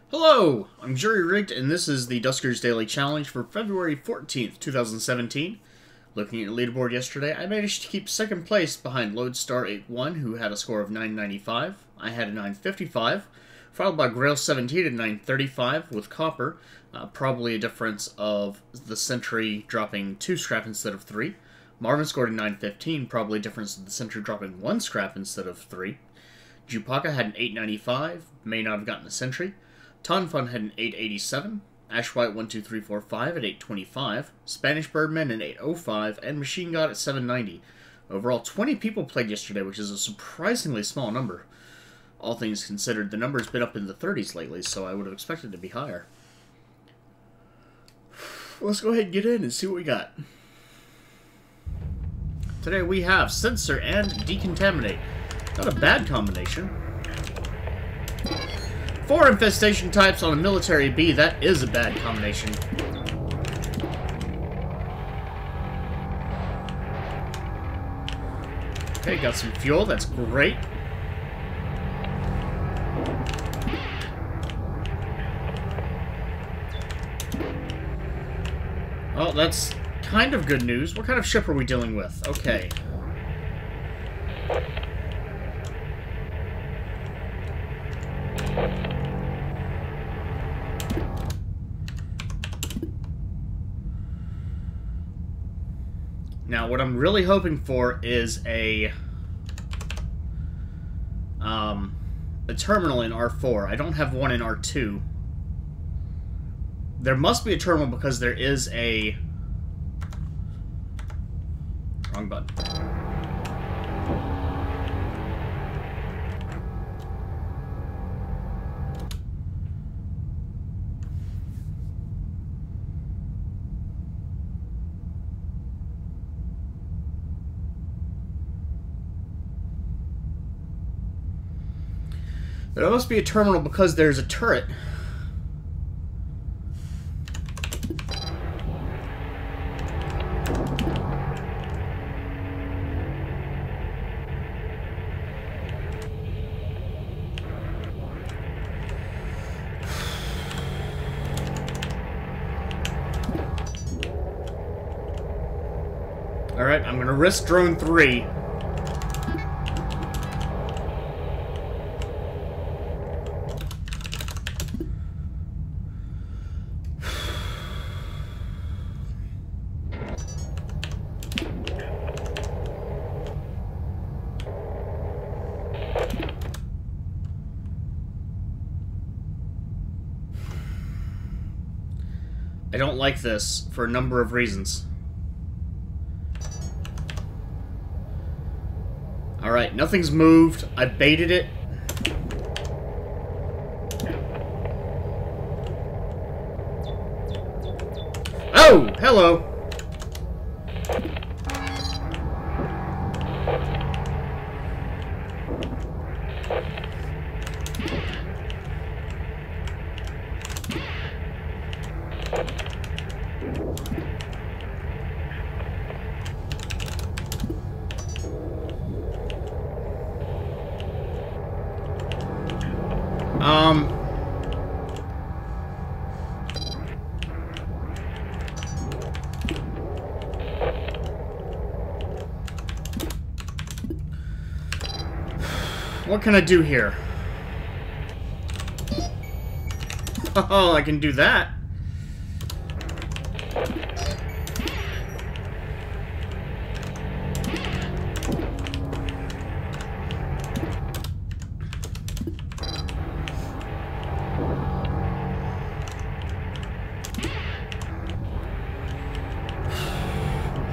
Hello, I'm Jury Rigged, and this is the Duskers Daily Challenge for February 14th, 2017. Looking at the leaderboard yesterday, I managed to keep second place behind Lodestar81, who had a score of 995. I had a 955, followed by Grail17 at 935 with Copper, probably a difference of the Sentry dropping 2 scrap instead of 3. Marvin scored a 915, probably a difference of the Sentry dropping 1 scrap instead of 3. Jupaka had an 895, may not have gotten a Sentry. Tonfun had an 887, Ashwhite12345 at 825, Spanish Birdman an 805, and Machine God at 790. Overall, 20 people played yesterday, which is a surprisingly small number. All things considered, the number's been up in the 30s lately, so I would have expected it to be higher. Let's go ahead and get in and see what we got. Today we have Censor and Decontaminate. Not a bad combination. 4 infestation types on a military B, that is a bad combination. Okay, got some fuel, that's great. Oh, that's kind of good news. What kind of ship are we dealing with? Okay. Now, what I'm really hoping for is a terminal in R4. I don't have one in R2. There must be a terminal because there is a... Wrong button. There must be a terminal because there's a turret. Alright, I'm gonna risk drone 3. I don't like this for a number of reasons. Alright, nothing's moved. I baited it. Oh! Hello! What can I do here? Oh, I can do that.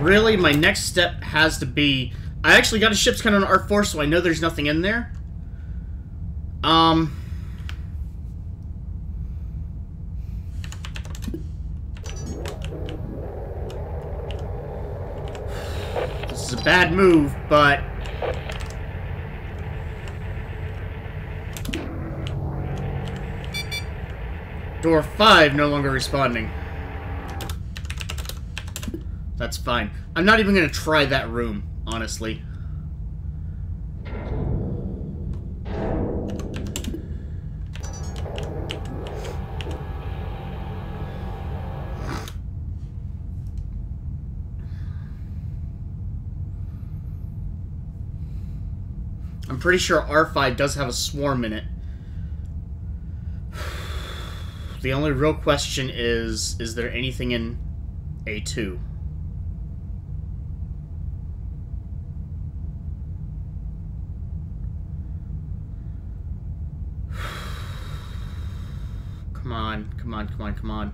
Really, my next step has to be... I actually got a ship's kind of on R4, so I know there's nothing in there. This is a bad move, but... Door 5 no longer responding. That's fine. I'm not even going to try that room, honestly. pretty sure R5 does have a swarm in it. The only real question is there anything in A2? Come on, come on, come on, come on.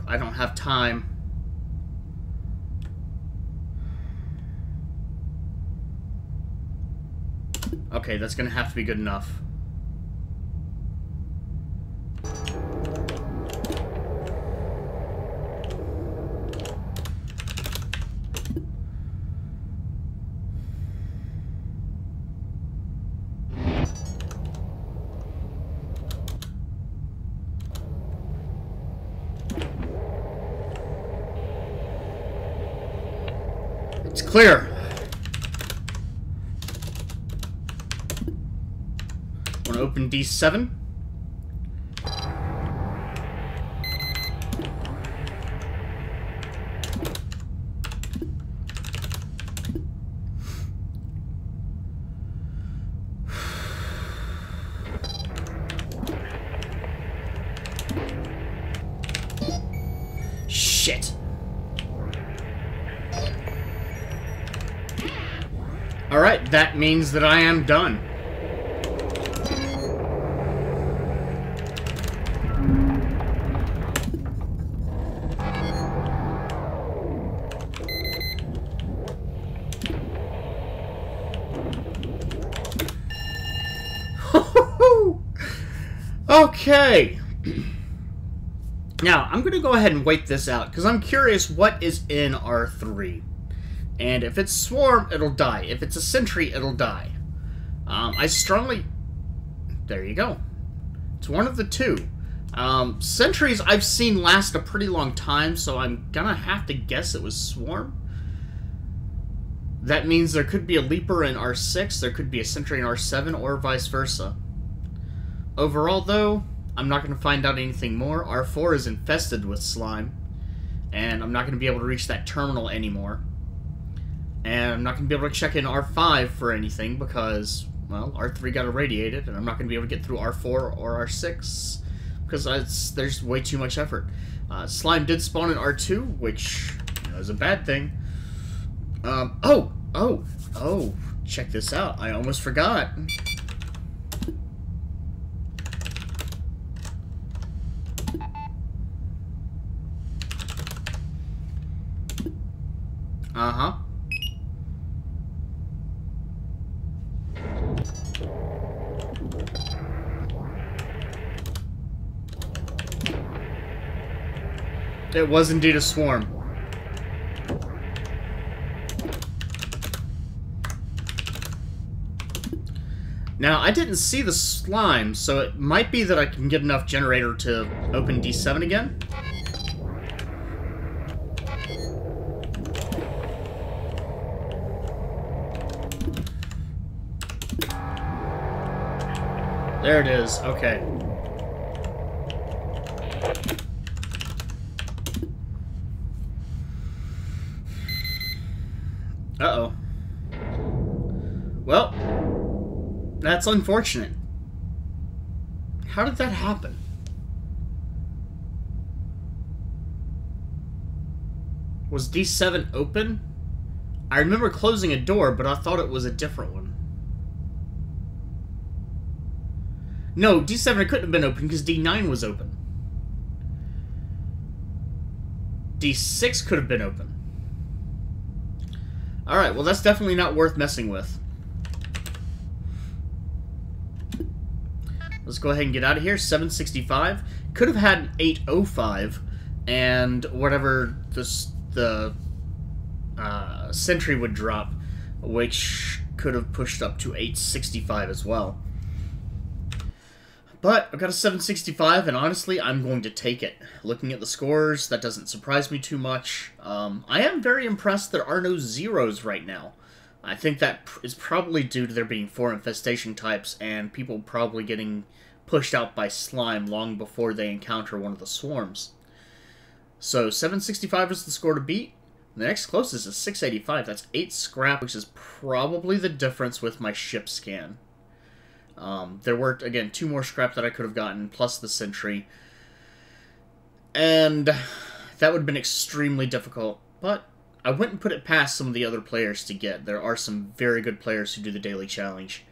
I don't have time. Okay, that's gonna have to be good enough. It's clear. Want to open D7? Shit. Alright, that means that I am done. Okay. Now, I'm going to go ahead and wait this out, because I'm curious what is in R3. And if it's Swarm, it'll die. If it's a Sentry, it'll die. I strongly... There you go. It's one of the two. Sentries I've seen last a pretty long time, so I'm gonna have to guess it was Swarm. That means there could be a Leaper in R6, there could be a Sentry in R7, or vice versa. Overall, though, I'm not going to find out anything more. R4 is infested with slime, and I'm not going to be able to reach that terminal anymore. And I'm not going to be able to check in R5 for anything because, well, R3 got irradiated, and I'm not going to be able to get through R4 or R6 because there's way too much effort. Slime did spawn in R2, which is a bad thing. Oh, check this out. I almost forgot. Uh-huh. It was indeed a swarm. Now, I didn't see the slime, so it might be that I can get enough generator to open D7 again. There it is. Okay. Uh-oh. Well, that's unfortunate. How did that happen? Was D7 open? I remember closing a door, but I thought it was a different one. No, D7 couldn't have been open because D9 was open. D6 could have been open. Alright, well that's definitely not worth messing with. Let's go ahead and get out of here. 765. Could have had an 805, and whatever the sentry would drop, which could have pushed up to 865 as well. But I've got a 765, and honestly, I'm going to take it. Looking at the scores, that doesn't surprise me too much. I am very impressed there are no zeros right now. I think that is probably due to there being 4 infestation types, and people probably getting pushed out by slime long before they encounter one of the swarms. So 765 is the score to beat. The next closest is 685. That's 8 scrap, which is probably the difference with my ship scan. There were, again, 2 more scrap that I could have gotten, plus the sentry. And that would have been extremely difficult, but I wouldn't put it past some of the other players to get. There are some very good players who do the daily challenge.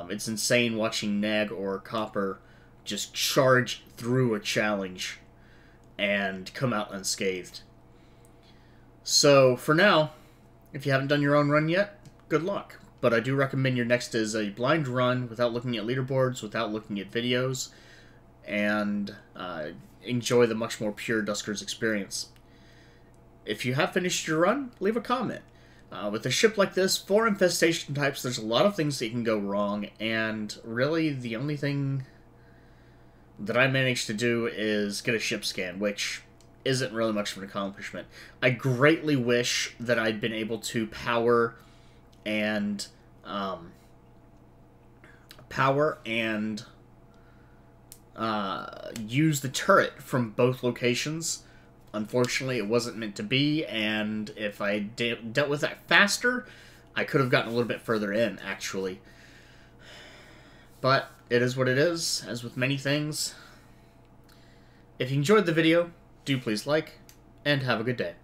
It's insane watching Nag or Copper just charge through a challenge and come out unscathed. So, for now, if you haven't done your own run yet, good luck. But I do recommend your next is a blind run without looking at leaderboards, without looking at videos, and enjoy the much more pure Duskers experience. If you have finished your run, leave a comment. With a ship like this, 4 infestation types, there's a lot of things that can go wrong, and really the only thing that I managed to do is get a ship scan, which isn't really much of an accomplishment. I greatly wish that I'd been able to power and use the turret from both locations. Unfortunately, it wasn't meant to be, and if I dealt with that faster, I could have gotten a little bit further in, actually. But it is what it is, as with many things. If you enjoyed the video, do please like, and have a good day.